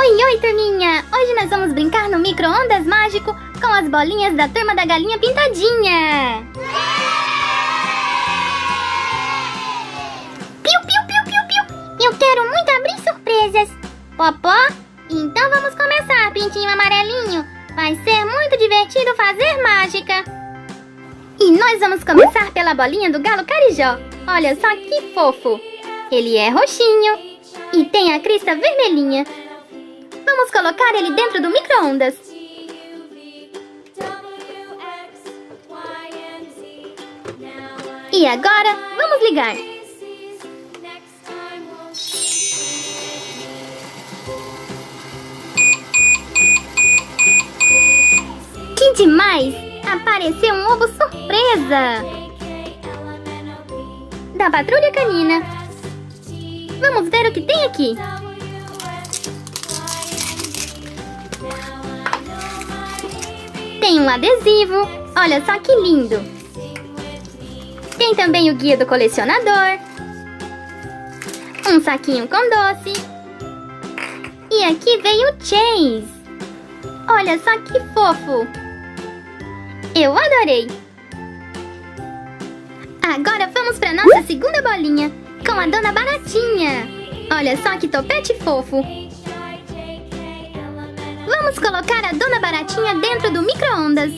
Oi, turminha! Hoje nós vamos brincar no micro-ondas mágico com as bolinhas da turma da Galinha Pintadinha! Piu, piu, piu, piu, piu! Eu quero muito abrir surpresas! Popó? Então vamos começar, pintinho amarelinho! Vai ser muito divertido fazer mágica! E nós vamos começar pela bolinha do galo carijó! Olha só que fofo! Ele é roxinho e tem a crista vermelhinha! Vamos colocar ele dentro do micro-ondas. E agora, vamos ligar. Que demais! Apareceu um ovo surpresa! Da Patrulha Canina. Vamos ver o que tem aqui. Tem um adesivo, olha só que lindo. Tem também o guia do colecionador. Um saquinho com doce. E aqui veio o Chase. Olha só que fofo. Eu adorei. Agora vamos para nossa segunda bolinha, com a Dona Baratinha. Olha só que topete fofo. Vamos colocar a Dona Baratinha dentro do micro-ondas.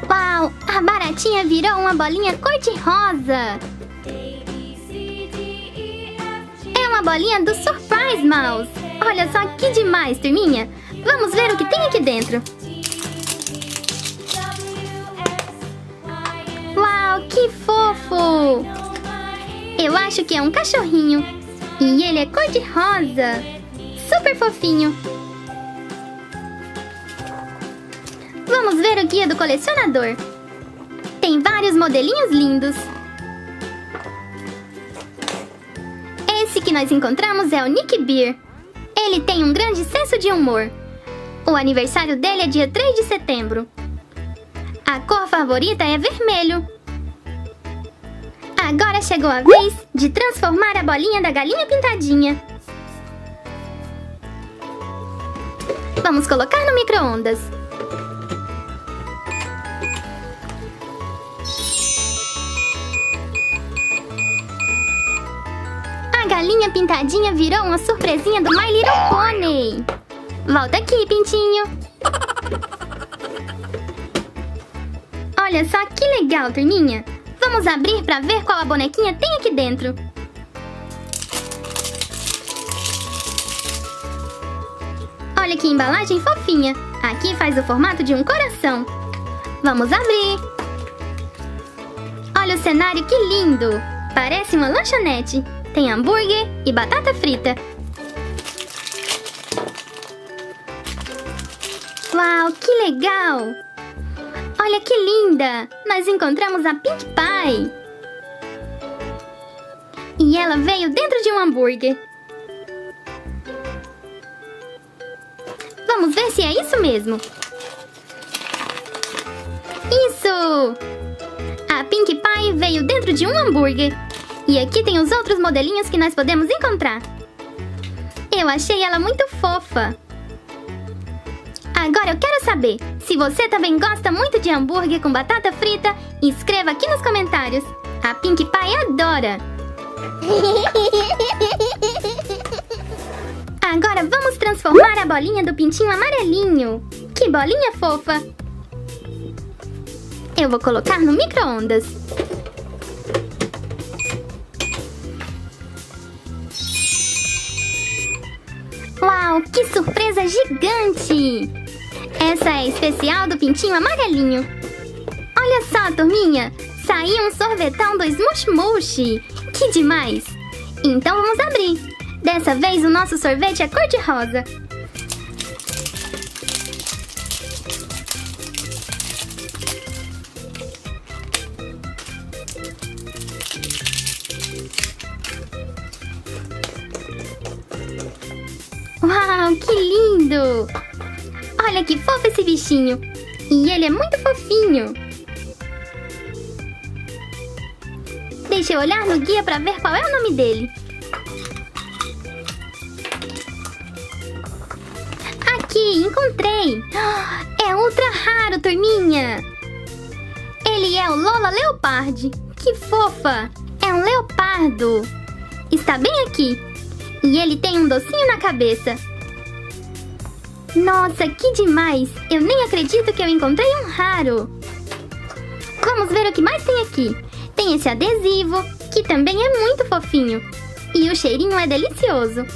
Uau! A Baratinha virou uma bolinha cor-de-rosa. É uma bolinha do Surprise Mouse. Olha só que demais, turminha. Vamos ver o que tem aqui dentro. Uau, que fofo! Eu acho que é um cachorrinho. E ele é cor-de-rosa. Super fofinho. Vamos ver o guia do colecionador. Tem vários modelinhos lindos. Esse que nós encontramos é o Nick Beer. Ele tem um grande senso de humor. O aniversário dele é dia 3 de setembro. A cor favorita é vermelho. Agora chegou a vez de transformar a bolinha da Galinha Pintadinha. Vamos colocar no micro-ondas. A Galinha Pintadinha virou uma surpresinha do My Little Pony. Volta aqui, pintinho. Olha só que legal, turminha. Vamos abrir para ver qual a bonequinha tem aqui dentro. Olha que embalagem fofinha. Aqui faz o formato de um coração. Vamos abrir. Olha o cenário que lindo. Parece uma lanchonete. Tem hambúrguer e batata frita. Uau, que legal! Olha que linda! Nós encontramos a Pink Pie. E ela veio dentro de um hambúrguer. Vamos ver se é isso mesmo. Isso! A Pink Pie veio dentro de um hambúrguer. E aqui tem os outros modelinhos que nós podemos encontrar. Eu achei ela muito fofa. Agora eu quero saber, se você também gosta muito de hambúrguer com batata frita, escreva aqui nos comentários. A Pink Pie adora. Agora vamos transformar a bolinha do pintinho amarelinho. Que bolinha fofa. Eu vou colocar no micro-ondas. Uau, que surpresa gigante! Essa é especial do pintinho amarelinho. Olha só, turminha! Saiu um sorvetão do Smush Mush! Que demais! Então vamos abrir! Dessa vez o nosso sorvete é cor-de-rosa. Uau, que lindo! Olha que fofo esse bichinho. E ele é muito fofinho. Deixa eu olhar no guia pra ver qual é o nome dele. Aqui, encontrei. É ultra raro, turminha. Ele é o Lola Leopard. Que fofa. É um leopardo. Está bem aqui. E ele tem um docinho na cabeça. Nossa, que demais. Eu nem acredito que eu encontrei um raro. Vamos ver o que mais tem aqui. Tem esse adesivo, que também é muito fofinho. E o cheirinho é delicioso.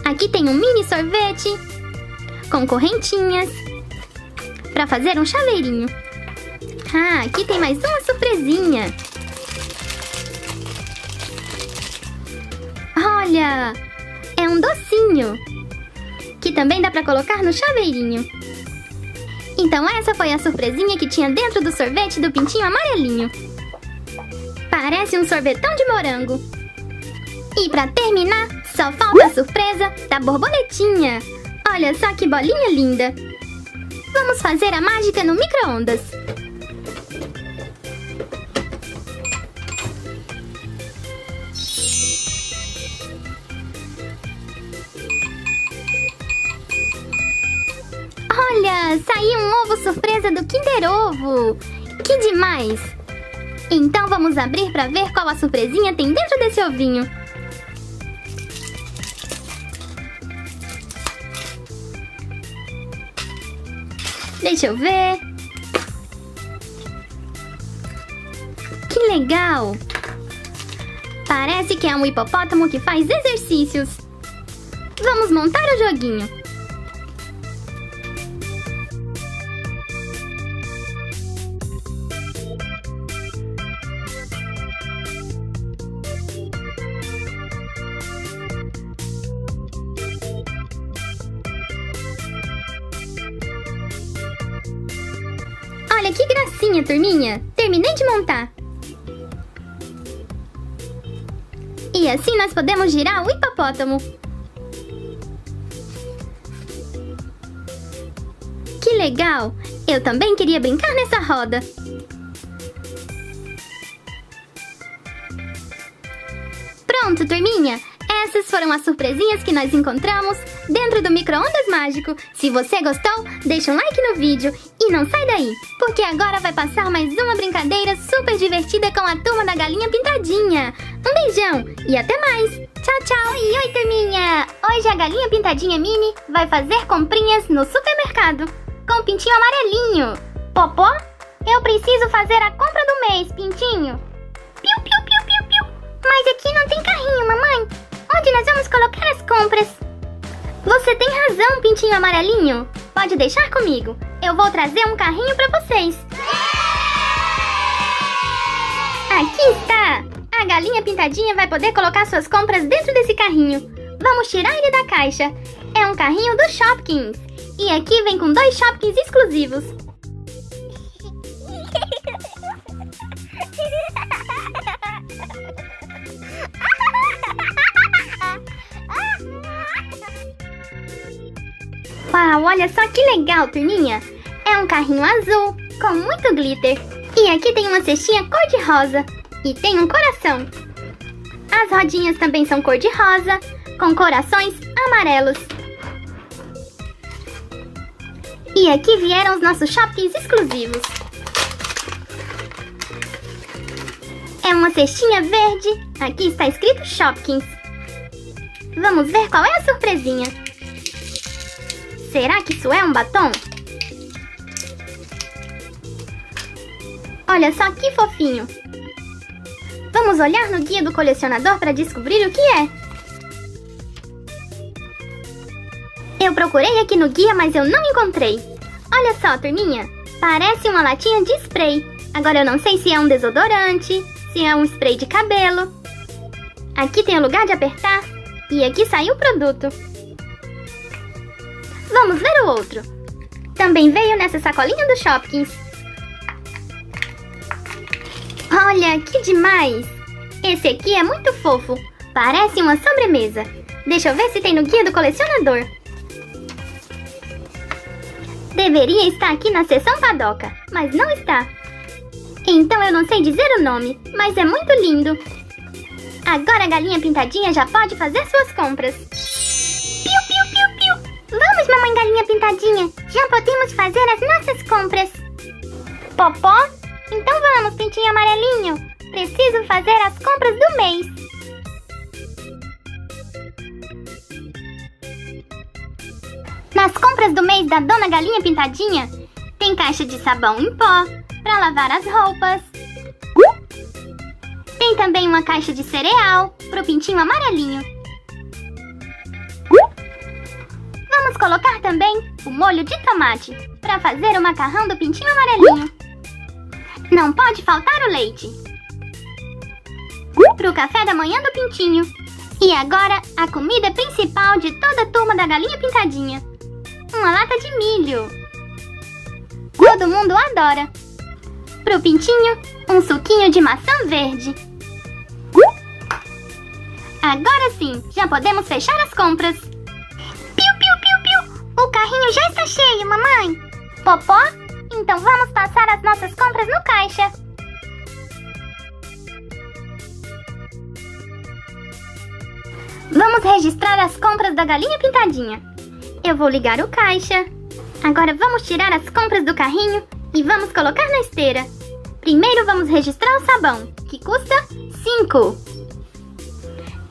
Aqui tem um mini sorvete com correntinhas para fazer um chaveirinho. Ah, aqui tem mais uma surpresinha. Olha, é um docinho que também dá para colocar no chaveirinho. Então essa foi a surpresinha que tinha dentro do sorvete do pintinho amarelinho. Parece um sorvetão de morango. E para terminar, só falta a surpresa da borboletinha. Olha só que bolinha linda. Vamos fazer a mágica no micro-ondas. Olha, saiu um ovo surpresa do Kinder Ovo. Que demais! Então vamos abrir para ver qual a surpresinha tem dentro desse ovinho. Deixa eu ver. Que legal! Parece que é um hipopótamo que faz exercícios. Vamos montar o joguinho. Olha que gracinha, turminha! Terminei de montar. E assim nós podemos girar o hipopótamo. Que legal! Eu também queria brincar nessa roda. Pronto, turminha! Essas foram as surpresinhas que nós encontramos dentro do micro-ondas mágico. Se você gostou, deixa um like no vídeo e não sai daí, porque agora vai passar mais uma brincadeira super divertida com a turma da Galinha Pintadinha. Um beijão e até mais! Tchau, tchau! Oi, turminha! Hoje a Galinha Pintadinha Mini vai fazer comprinhas no supermercado com o Pintinho Amarelinho. Popó, eu preciso fazer a compra do mês, Pintinho. Piu, piu, piu, piu, piu. Mas aqui não tem carrinho, mamãe. Onde nós vamos colocar as compras? Você tem razão, Pintinho Amarelinho. Pode deixar comigo. Eu vou trazer um carrinho para vocês. Aqui está! A Galinha Pintadinha vai poder colocar suas compras dentro desse carrinho. Vamos tirar ele da caixa. É um carrinho do Shopkins. E aqui vem com 2 Shopkins exclusivos. Uau, olha só que legal, turminha! É um carrinho azul, com muito glitter. E aqui tem uma cestinha cor-de-rosa. E tem um coração. As rodinhas também são cor-de-rosa, com corações amarelos. E aqui vieram os nossos Shopkins exclusivos. É uma cestinha verde. Aqui está escrito Shopkins. Vamos ver qual é a surpresinha. Será que isso é um batom? Olha só que fofinho. Vamos olhar no guia do colecionador para descobrir o que é. Eu procurei aqui no guia, mas eu não encontrei. Olha só, turminha. Parece uma latinha de spray. Agora eu não sei se é um desodorante, se é um spray de cabelo. Aqui tem o lugar de apertar. E aqui saiu o produto. Vamos ver o outro. Também veio nessa sacolinha do Shopkins. Olha, que demais! Esse aqui é muito fofo. Parece uma sobremesa. Deixa eu ver se tem no guia do colecionador. Deveria estar aqui na seção padoca, mas não está. Então eu não sei dizer o nome, mas é muito lindo. Agora a galinha pintadinha já pode fazer suas compras. Piu, piu, piu, piu. Vamos, mamãe galinha pintadinha. Já podemos fazer as nossas compras. Popó? Então vamos, pintinho amarelinho. Preciso fazer as compras do mês. Nas compras do mês da Dona Galinha Pintadinha, tem caixa de sabão em pó para lavar as roupas. Tem também uma caixa de cereal pro pintinho amarelinho. Vamos colocar também o molho de tomate para fazer o macarrão do pintinho amarelinho. Não pode faltar o leite pro café da manhã do pintinho. E agora a comida principal de toda a turma da Galinha Pintadinha. Uma lata de milho. Todo mundo adora. Pro pintinho, um suquinho de maçã verde. Agora sim, já podemos fechar as compras. Piu, piu, piu, piu. O carrinho já está cheio, mamãe. Popó, então vamos passar as nossas compras no caixa. Vamos registrar as compras da Galinha Pintadinha. Eu vou ligar o caixa. Agora vamos tirar as compras do carrinho e vamos colocar na esteira. Primeiro vamos registrar o sabão, que custa 5.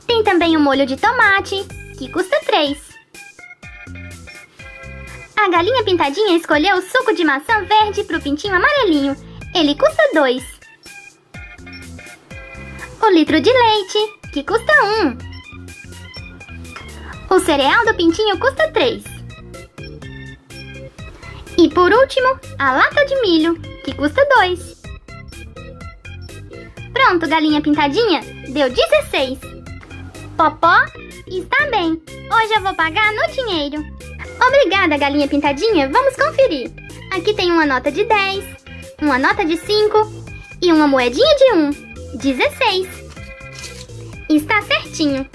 Tem também o molho de tomate, que custa 3. A Galinha Pintadinha escolheu o suco de maçã verde pro pintinho amarelinho. Ele custa 2. O litro de leite, que custa 1. O cereal do pintinho custa 3. E por último, a lata de milho, que custa 2. Pronto, Galinha Pintadinha, deu 16. Popó, está bem. Hoje eu vou pagar no dinheiro. Obrigada, Galinha Pintadinha. Vamos conferir. Aqui tem uma nota de 10, uma nota de 5 e uma moedinha de 1. 16. Está certinho.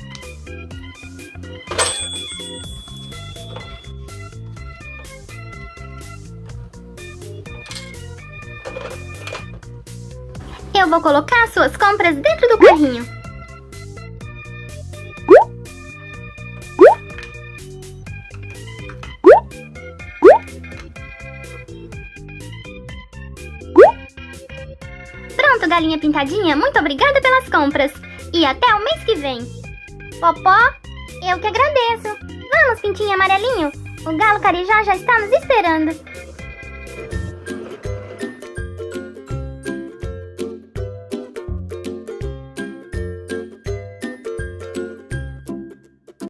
Eu vou colocar suas compras dentro do carrinho. Pronto, Galinha Pintadinha, muito obrigada pelas compras. E até o mês que vem. Popó, eu que agradeço. Vamos, pintinho amarelinho. O galo carijó já está nos esperando.